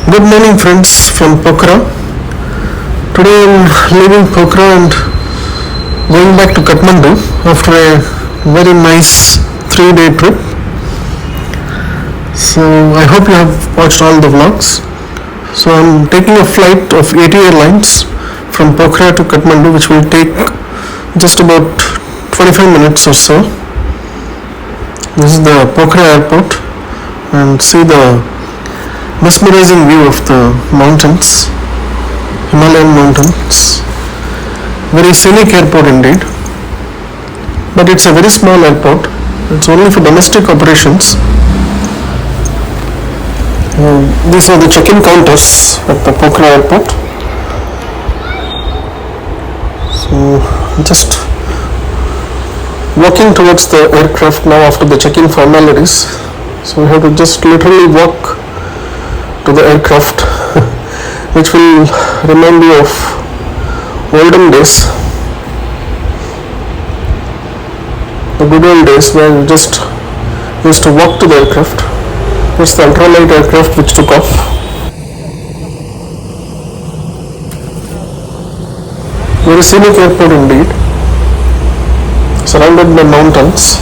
Good morning, friends from Pokhara. Today I'm leaving Pokhara and going back to Kathmandu after a very nice 3-day trip. So I hope you have watched all the vlogs. So I'm taking a flight of Yeti Airlines from Pokhara to Kathmandu, which will take just about 25 minutes or so. This is the Pokhara airport, and see the mesmerizing view of the mountains, Himalayan mountains. Very scenic airport indeed, but it's a very small airport. It's only for domestic operations. These are the check-in counters at the Pokhara airport. So just walking towards the aircraft now after the check-in formalities. So we have to just literally walk to the aircraft, which will remind you of olden days, the good old days where you just used to walk to the aircraft. It's the ultralight aircraft which took off. Very scenic airport indeed, surrounded by mountains.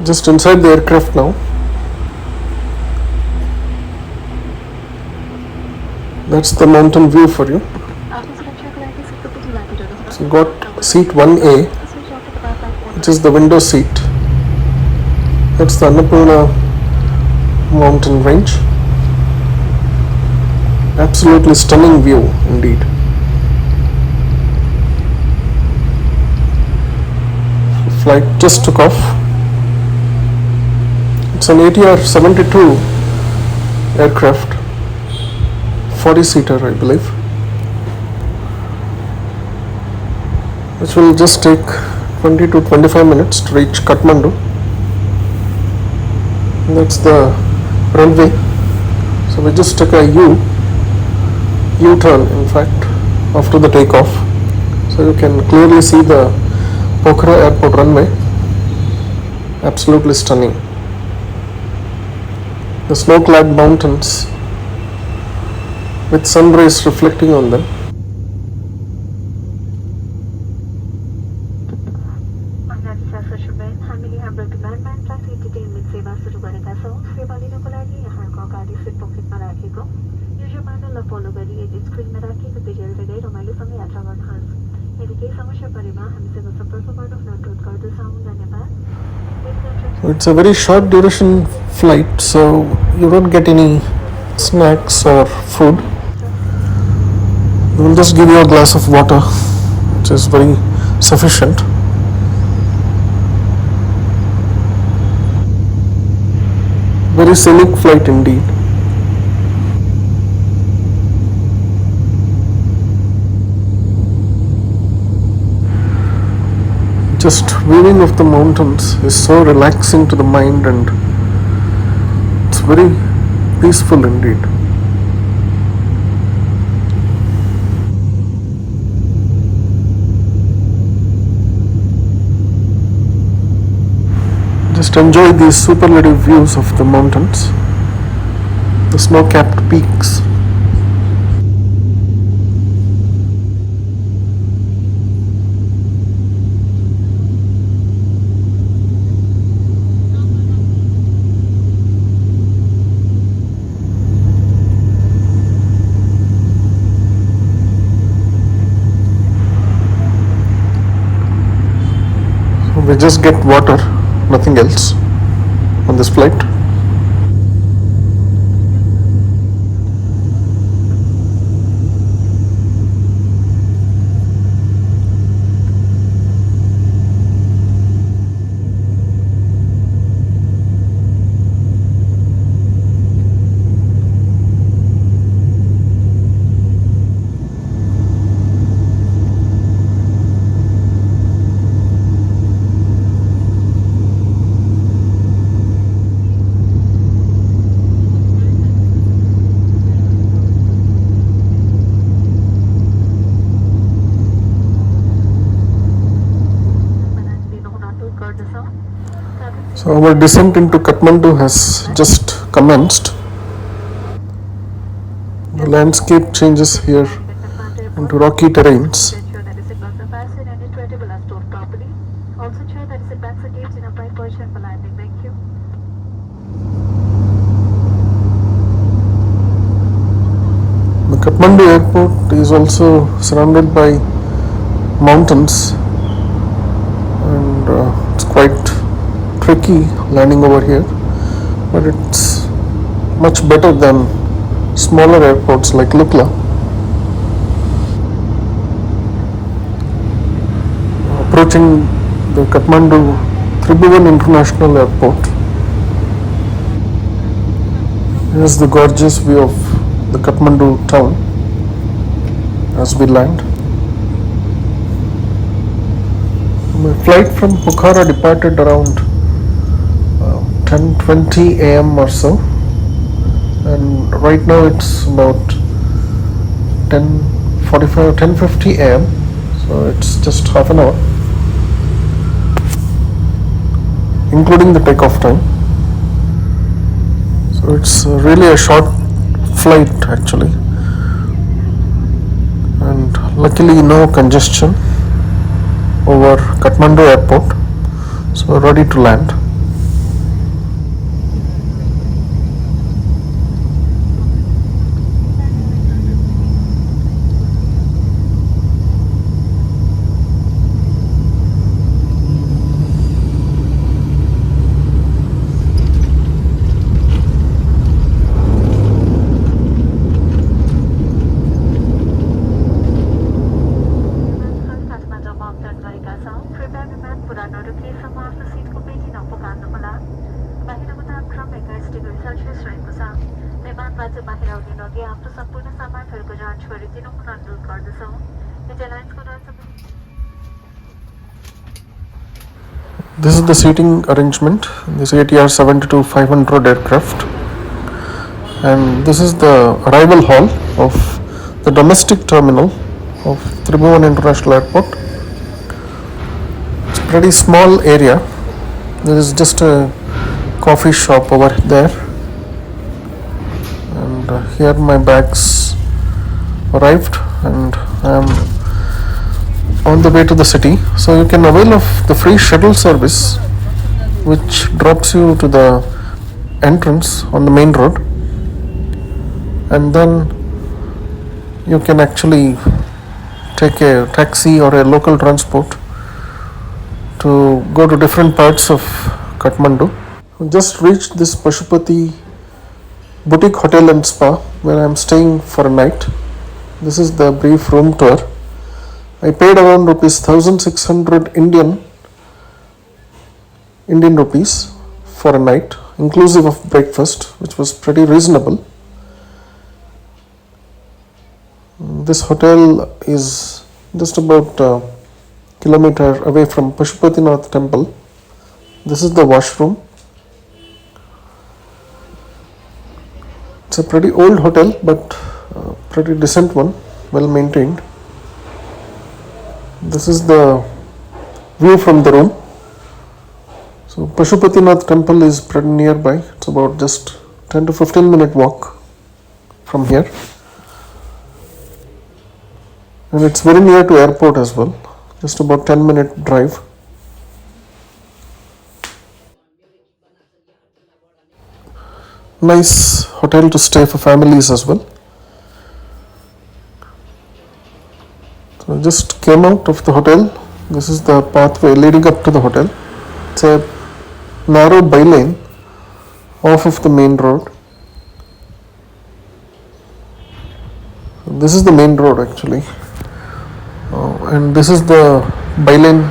Just inside the aircraft now. That's the mountain view for you. So got seat 1A, which is the window seat. That's the Annapurna mountain range. Absolutely stunning view indeed. The flight just took off. It's an ATR 72 aircraft, 40-seater I believe, which will just take 20 to 25 minutes to reach Kathmandu. And that's the runway. So we just took a U-turn in fact after the takeoff. So you can clearly see the Pokhara airport runway. Absolutely stunning. The snow-clad mountains with sun rays reflecting on them. It's a very short duration flight, so you don't get any snacks or food. They will just give you a glass of water, which is very sufficient. Very scenic flight indeed. Just viewing of the mountains is so relaxing to the mind, and it's very peaceful indeed. Just enjoy these superlative views of the mountains, the snow-capped peaks. We just get water, nothing else on this flight. So our descent into Kathmandu has just commenced. The landscape changes here into rocky terrains. The Kathmandu airport is also surrounded by mountains, and it's quite tricky landing over here, but it's much better than smaller airports like Lukla. Approaching the Kathmandu Tribhuvan International Airport. Here's the gorgeous view of the Kathmandu town as we land. My flight from Pokhara departed around 10:20 a.m. or so, and right now it's about 10:45, 10:50 a.m. So it's just half an hour, including the takeoff time. So it's really a short flight actually, and luckily no congestion over Kathmandu airport, so we're ready to land. This is the seating arrangement in this ATR 72-500 aircraft, and this is the arrival hall of the domestic terminal of Tribhuvan International Airport. It's a pretty small area. There is just a coffee shop over there, and here my bags arrived, and I am on the way to the city. So you can avail of the free shuttle service which drops you to the entrance on the main road, and then you can actually take a taxi or a local transport to go to different parts of Kathmandu. We just reached this Pashupati Boutique Hotel and Spa where I am staying for a night. This is the brief room tour. I paid around rupees 1600 Indian rupees for a night, inclusive of breakfast, which was pretty reasonable. This hotel is just about a kilometer away from Pashupatinath temple. This is the washroom. It's a pretty old hotel, but a pretty decent one, well maintained. This is the view from the room. So Pashupatinath temple is pretty nearby. It's about just 10 to 15 minute walk from here, and it's very near to airport as well, just about 10-minute drive. Nice hotel to stay for families as well. So I just came out of the hotel. This is the pathway leading up to the hotel. It's a narrow bylane off of the main road. This is the main road actually, and this is the bylane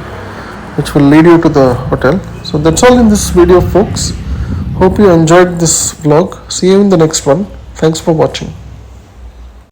which will lead you to the hotel. So that's all in this video, folks. Hope you enjoyed this vlog. See you in the next one. Thanks for watching.